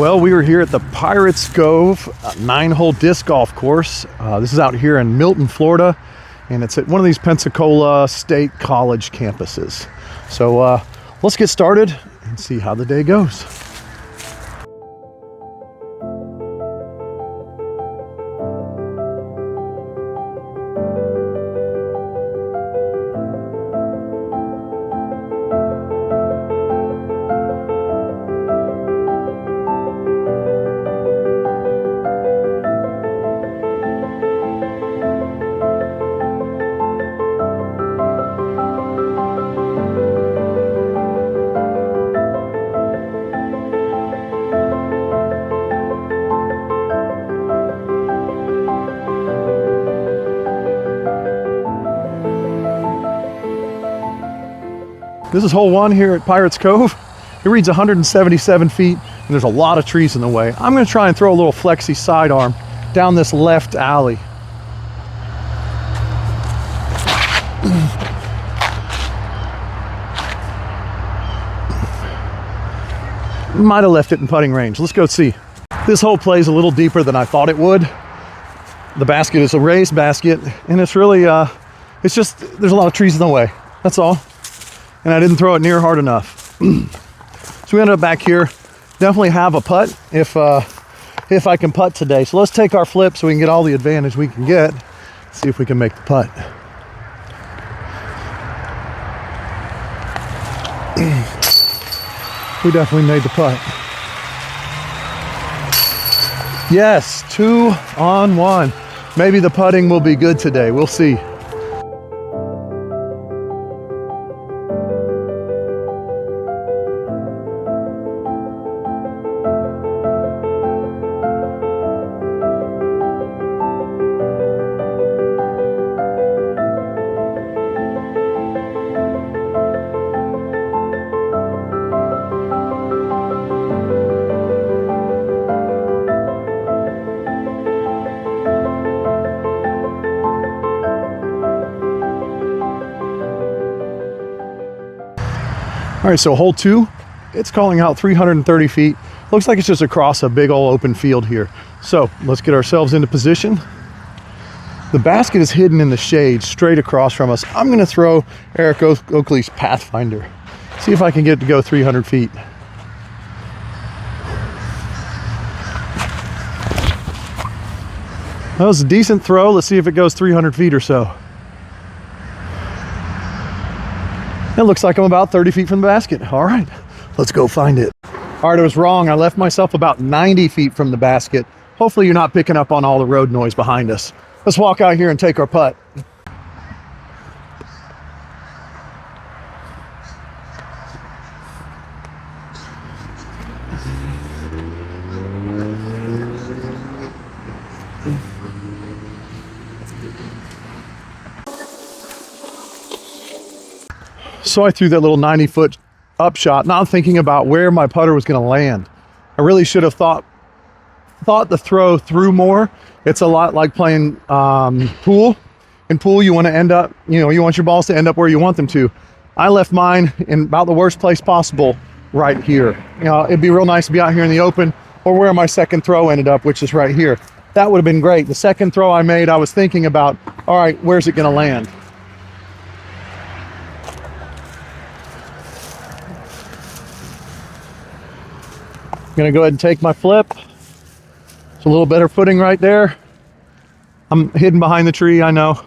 Well, we were here at the Pirates Cove 9-hole disc golf course. This is out here in Milton, Florida, and it's at one of these Pensacola State College campuses. So let's get started and see how the day goes. This is hole one here at Pirates Cove. It reads 177 feet, and there's a lot of trees in the way. I'm gonna try and throw a little flexi sidearm down this left alley. Might have left it in putting range. Let's go see. This hole plays a little deeper than I thought it would. The basket is a raised basket, and it's really, it's just, there's a lot of trees in the way, that's all. And I didn't throw it near hard enough. So we ended up back here. Definitely have a putt if I can putt today. So let's take our flip so we can get all the advantage we can get. See if we can make the putt. We definitely made the putt. Yes, 2 on 1. Maybe the putting will be good today. We'll see. All right, so hole 2, it's calling out 330 feet. Looks like it's just across a big old open field here. So let's get ourselves into position. The basket is hidden in the shade straight across from us. I'm gonna throw Eric Oakley's Pathfinder. See if I can get it to go 300 feet. That was a decent throw. Let's see if it goes 300 feet or so. It looks like I'm about 30 feet from the basket. All right, let's go find it. All right, I was wrong. I left myself about 90 feet from the basket. Hopefully you're not picking up on all the road noise behind us. Let's walk out here and take our putt. So I threw that little 90-foot up shot, not thinking about where my putter was going to land. I really should have thought the throw through more. It's a lot like playing pool. In pool, you want to end up, you want your balls to end up where you want them to. I left mine in about the worst place possible right here. It'd be real nice to be out here in the open or where my second throw ended up, which is right here. That would have been great. The second throw I made, I was thinking about, all right, where's it going to land? I'm gonna go ahead and take my flip. It's a little better footing right there. I'm hidden behind the tree, I know.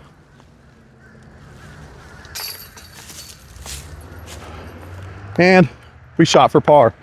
And we shot for par.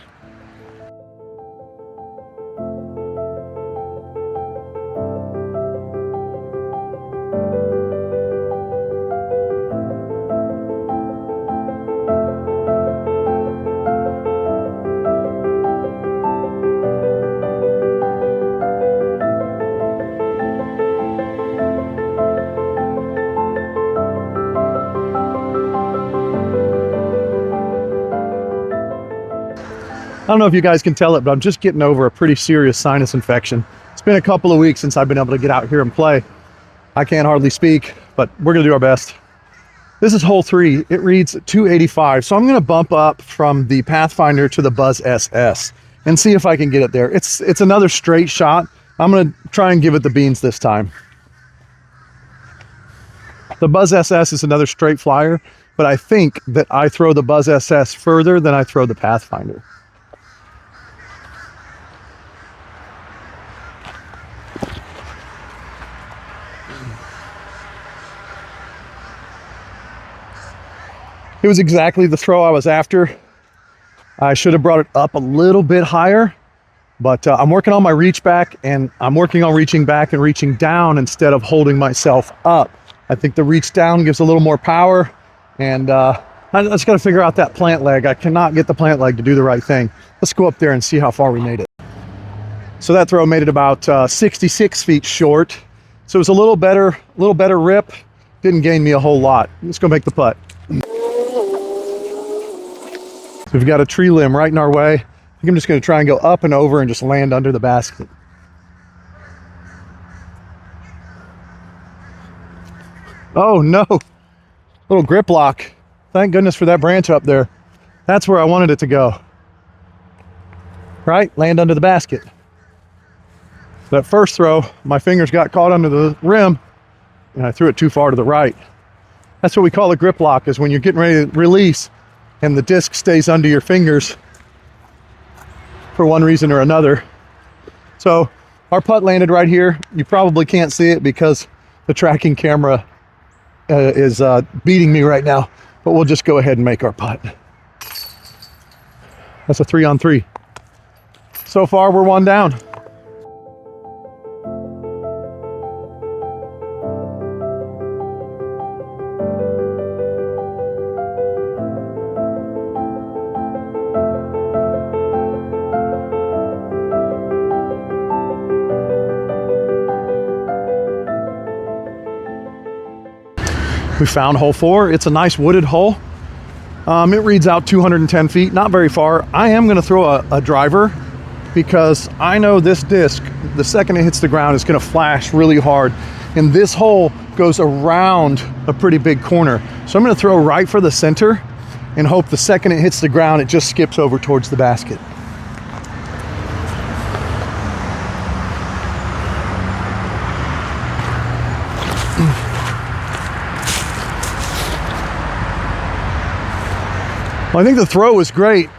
I don't know if you guys can tell it, but I'm just getting over a pretty serious sinus infection. It's been a couple of weeks since I've been able to get out here and play. I can't hardly speak, but we're gonna do our best. This is hole 3. It reads 285. So I'm gonna bump up from the Pathfinder to the Buzz SS. and see if I can get it there. It's another straight shot. I'm gonna try and give it the beans this time. The Buzz SS is another straight flyer, but I think that I throw the Buzz SS further than I throw the Pathfinder. It was exactly the throw I was after. I should have brought it up a little bit higher, but I'm working on my reach back, and I'm working on reaching back and reaching down instead of holding myself up. I think the reach down gives a little more power, and I just got to figure out that plant leg. I cannot get the plant leg to do the right thing. Let's go up there and see how far we made it. So that throw made it about 66 feet short. So it was a little better rip. Didn't gain me a whole lot. Let's go make the putt. So we've got a tree limb right in our way. I think I'm just going to try and go up and over and just land under the basket. Oh no, little grip lock. Thank goodness for that branch up there. That's where I wanted it to go. Right, land under the basket. That first throw, my fingers got caught under the rim and I threw it too far to the right. That's what we call a grip lock, is when you're getting ready to release and the disc stays under your fingers for one reason or another. So our putt landed right here. You probably can't see it because the tracking camera is beating me right now, but we'll just go ahead and make our putt. That's a 3-on-3. So far, we're one down. We found hole 4. It's a nice wooded hole. It reads out 210 feet, not very far. I am going to throw a driver because I know this disc, the second it hits the ground, is going to flash really hard. And this hole goes around a pretty big corner. So I'm going to throw right for the center and hope the second it hits the ground, it just skips over towards the basket. Well, I think the throw was great.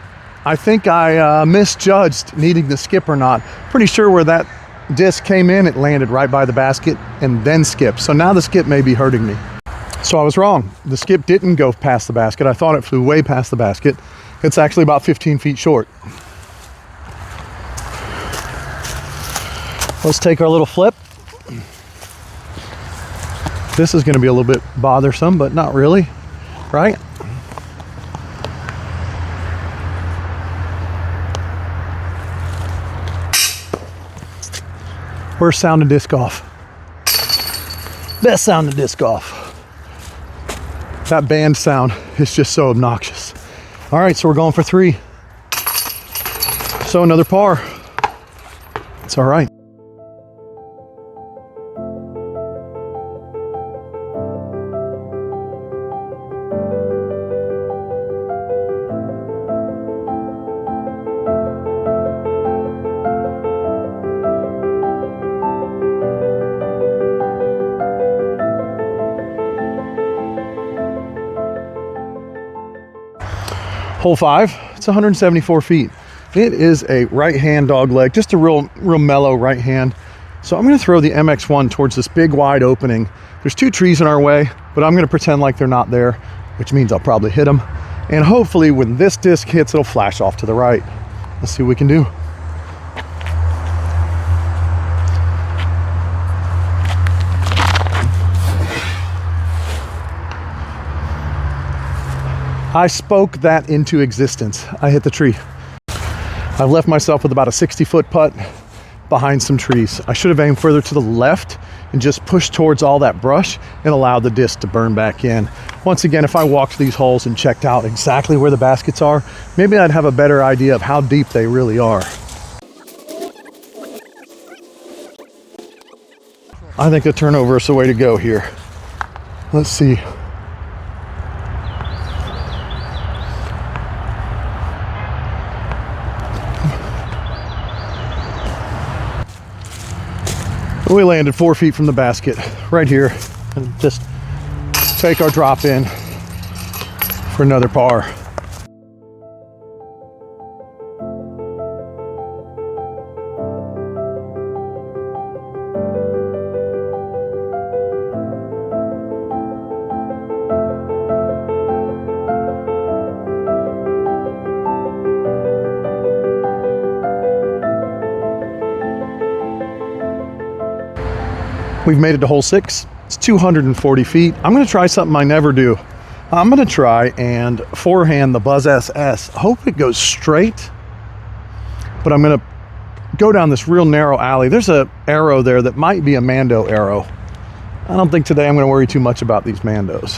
I think I misjudged needing the skip or not. Pretty sure where that disc came in, it landed right by the basket and then skipped. So now the skip may be hurting me. So I was wrong. The skip didn't go past the basket. I thought it flew way past the basket. It's actually about 15 feet short. Let's take our little flip. This is going to be a little bit bothersome, but not really, right? Worst sounding disc golf. Best sounding disc golf. That band sound is just so obnoxious. All right, so we're going for 3. So another par. It's all right. Hole 5, it's 174 feet. It is a right hand dog leg, just a real mellow right hand. So I'm gonna throw the MX1 towards this big wide opening. There's 2 trees in our way, but I'm gonna pretend like they're not there, which means I'll probably hit them. And hopefully when this disc hits, it'll flash off to the right. Let's see what we can do. I spoke that into existence. I hit the tree. I've left myself with about a 60-foot putt behind some trees. I should have aimed further to the left and just pushed towards all that brush and allowed the disc to burn back in. Once again, if I walked these holes and checked out exactly where the baskets are, maybe I'd have a better idea of how deep they really are. I think the turnover is the way to go here. Let's see. We landed 4 feet from the basket right here, and just take our drop in for another par. We've made it to hole 6. It's 240 feet. I'm gonna try something I never do. I'm gonna try and forehand the Buzz SS. Hope it goes straight, but I'm gonna go down this real narrow alley. There's a arrow there that might be a Mando arrow. I don't think today I'm gonna worry too much about these Mandos.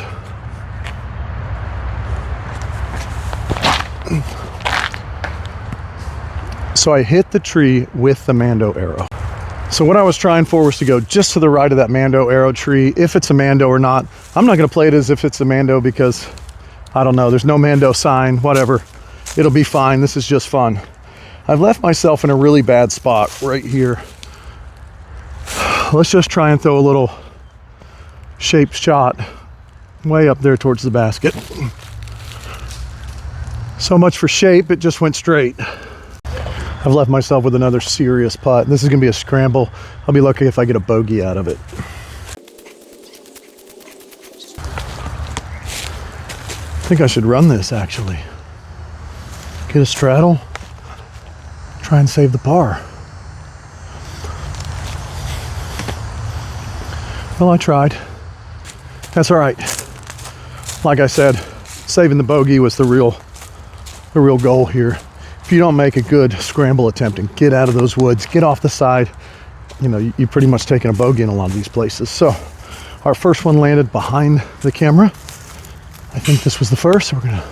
So I hit the tree with the Mando arrow. So what I was trying for was to go just to the right of that Mando arrow tree. If it's a Mando or not, I'm not gonna play it as if it's a Mando because I don't know, there's no Mando sign, whatever. It'll be fine, this is just fun. I've left myself in a really bad spot right here. Let's just try and throw a little shaped shot way up there towards the basket. So much for shape, it just went straight. I've left myself with another serious putt. This is gonna be a scramble. I'll be lucky if I get a bogey out of it. I think I should run this actually. Get a straddle, try and save the par. Well, I tried. That's all right. Like I said, saving the bogey was the real goal here. If you don't make a good scramble attempt and get out of those woods, get off the side, you know, you're pretty much taking a bogey in a lot of these places. So our first one landed behind the camera. I think this was the first, so we're gonna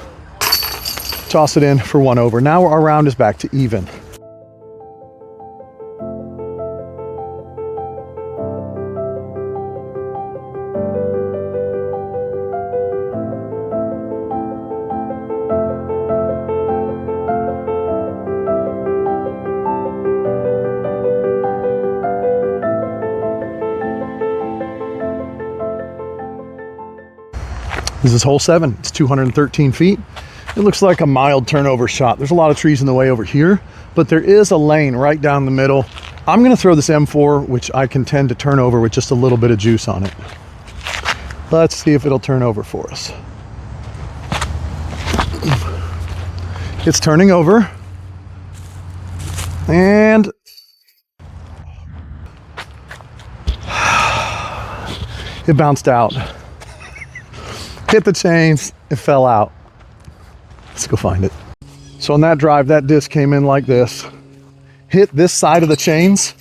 toss it in for 1 over. Now our round is back to even. This is hole 7. It's 213 feet. It looks like a mild turnover shot. There's a lot of trees in the way over here, but there is a lane right down the middle. I'm gonna throw this M4, which I can tend to turn over with just a little bit of juice on it. Let's see if it'll turn over for us. It's turning over. And it bounced out. Hit the chains, it fell out. Let's go find it. So on that drive, that disc came in like this, hit this side of the chains,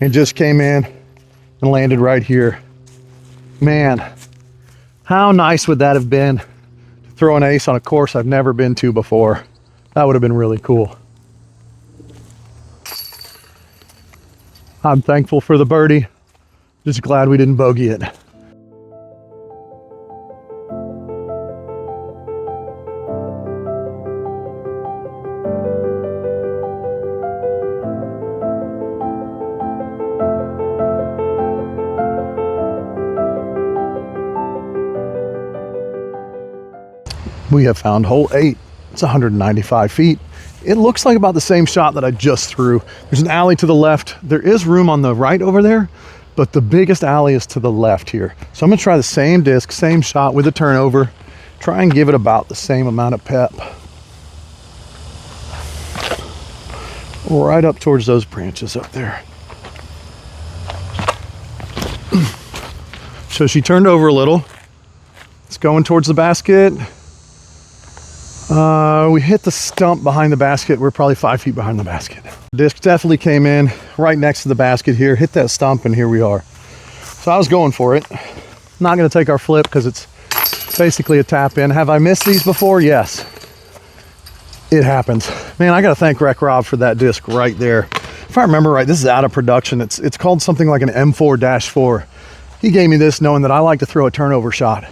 and just came in and landed right here. Man, how nice would that have been to throw an ace on a course I've never been to before? That would have been really cool. I'm thankful for the birdie. Just glad we didn't bogey it. We have found hole 8. It's 195 feet. It looks like about the same shot that I just threw. There's an alley to the left. There is room on the right over there, but the biggest alley is to the left here. So I'm gonna try the same disc, same shot with a turnover, try and give it about the same amount of pep. Right up towards those branches up there. So she turned over a little. It's going towards the basket. We hit the stump behind the basket. We're probably 5 feet behind the basket. Disc definitely came in right next to the basket here, hit that stump, and here we are. So I was going for it. Not gonna take our flip because it's basically a tap in. Have I missed these before? Yes. It happens. Man, I gotta thank Rec Rob for that disc right there. If I remember right, this is out of production. It's called something like an M4-4. He gave me this knowing that I like to throw a turnover shot.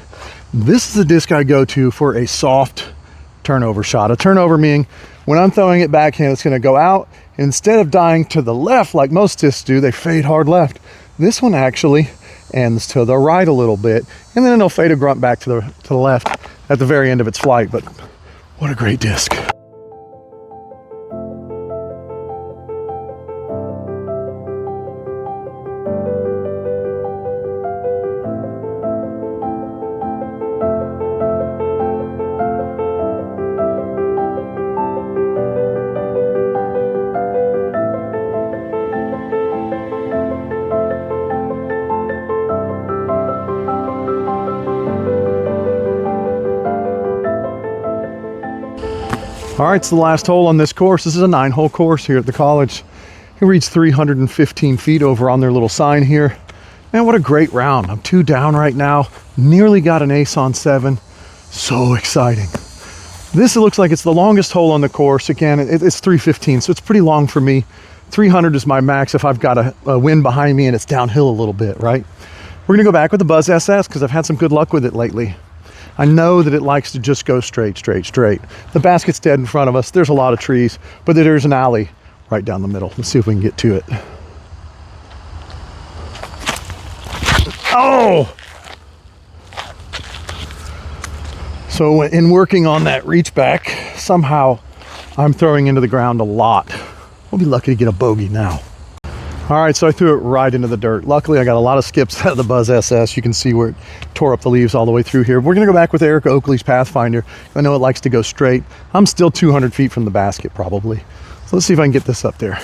This is the disc I go to for a soft turnover shot. A turnover meaning when I'm throwing it backhand, it's going to go out. Instead of dying to the left like most discs do, they fade hard left. This one actually ends to the right a little bit, and then it'll fade a grunt back to the left at the very end of its flight. But what a great disc. All right, it's the last hole on this course. This is a 9-hole course here at the college. It reads 315 feet over on their little sign here. Man, what a great round. I'm 2 down right now. Nearly got an ace on 7. So exciting. This looks like it's the longest hole on the course. Again, it's 315, so it's pretty long for me. 300 is my max if I've got a wind behind me and it's downhill a little bit, right? We're gonna go back with the Buzz SS because I've had some good luck with it lately. I know that it likes to just go straight, straight, straight. The basket's dead in front of us. There's a lot of trees, but there's an alley right down the middle. Let's see if we can get to it. Oh! So in working on that reach back, somehow I'm throwing into the ground a lot. We'll be lucky to get a bogey now. All right, so I threw it right into the dirt. Luckily, I got a lot of skips out of the Buzz SS. You can see where it tore up the leaves all the way through here. We're gonna go back with Eric Oakley's Pathfinder. I know it likes to go straight. I'm still 200 feet from the basket probably. So let's see if I can get this up there.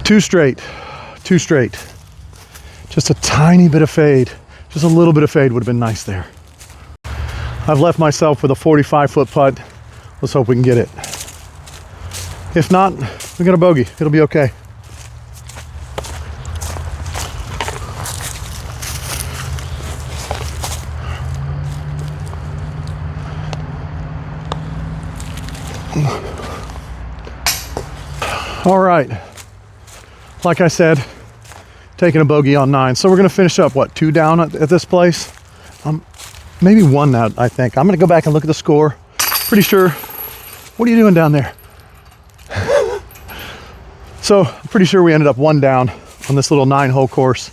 Two straight. Just a tiny bit of fade. Just a little bit of fade would have been nice there. I've left myself with a 45-foot putt. Let's hope we can get it. If not, we got a bogey. It'll be okay. All right. Like I said, taking a bogey on 9. So we're going to finish up, what, 2 down at this place? Maybe 1 now, I think. I'm going to go back and look at the score. Pretty sure. What are you doing down there? So, I'm pretty sure we ended up 1 down on this little 9-hole course.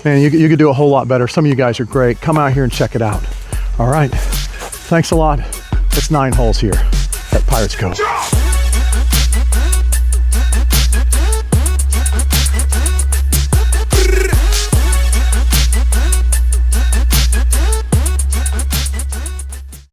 Man, you could do a whole lot better. Some of you guys are great. Come out here and check it out. All right. Thanks a lot. It's 9 holes here at Pirates Cove.